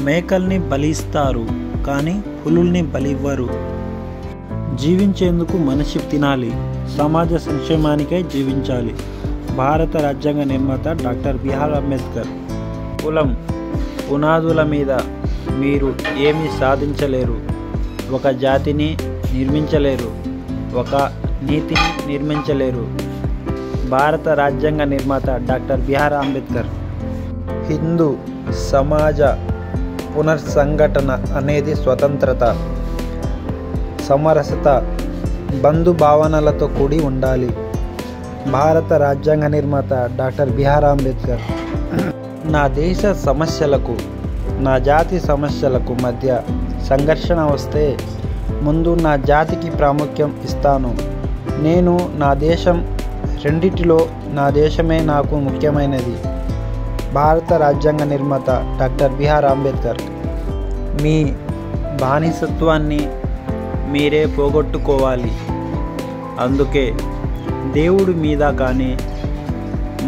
మేకల్ని బలిస్తారు కానీ పులుల్ని బలివ్వరు. జీవించేందుకు మనిషి తినాలి, సమాజ సంక్షేమానికై జీవించాలి. భారత రాజ్యాంగ నిర్మాత డాక్టర్ బిఆర్ అంబేద్కర్. కులం పునాదుల మీద మీరు ఏమీ సాధించలేరు. ఒక జాతిని నిర్మించలేరు, ఒక నీతిని నిర్మించలేరు. భారత రాజ్యాంగ నిర్మాత డాక్టర్ బిఆర్ అంబేద్కర్. హిందూ సమాజ పునర్సంఘటన అనేది స్వతంత్రత, సమరసత, బంధుభావనలతో కూడి ఉండాలి. భారత రాజ్యాంగ నిర్మాత డాక్టర్ బిఆర్ అంబేద్కర్. నా దేశ సమస్యలకు, నా జాతి సమస్యలకు మధ్య సంఘర్షణ వస్తే ముందు నా జాతికి ప్రాముఖ్యం ఇస్తాను. నేను నా దేశం రెండిటిలో నా దేశమే నాకు ముఖ్యమైనది. భారత రాజ్యాంగ నిర్మాత డాక్టర్ బిఆర్ అంబేద్కర్. మీ బానిసత్వాన్ని మీరే పోగొట్టుకోవాలి. అందుకే దేవుడి మీద కానీ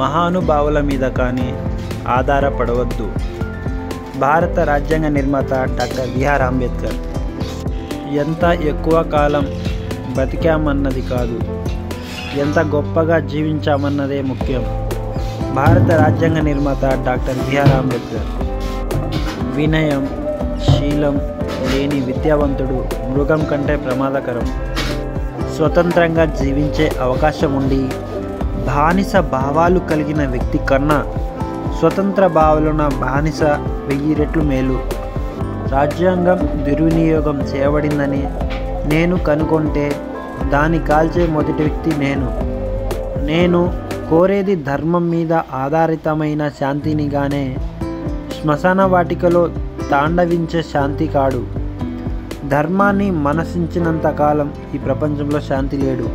మహానుభావుల మీద కానీ ఆధారపడవద్దు. భారత రాజ్యాంగ నిర్మాత డాక్టర్ బిఆర్ అంబేద్కర్. ఎంత ఎక్కువ కాలం బతికామన్నది కాదు, ఎంత గొప్పగా జీవించామన్నదే ముఖ్యం. భారత రాజ్యాంగ నిర్మాత డాక్టర్ బిఆర్ అంబేద్కర్. వినయం, శీలం లేని విద్యావంతుడు మృగం కంటే ప్రమాదకరం. స్వతంత్రంగా జీవించే అవకాశం ఉండి బానిస భావాలు కలిగిన వ్యక్తి కన్నా స్వతంత్ర భావాలున్న బానిస 1000 రెట్లు మేలు. రాజ్యాంగం దుర్వినియోగం చేయబడిందని నేను కనుగొంటే దాన్ని కాల్చే మొదటి వ్యక్తి నేను కోరేది ధర్మం మీద ఆధారితమైన శాంతినిగానే, శ్మశాన వాటికలో తాండవించే శాంతి కాడు. ధర్మాన్ని మనసించినంత కాలం ఈ ప్రపంచంలో శాంతి లేడు.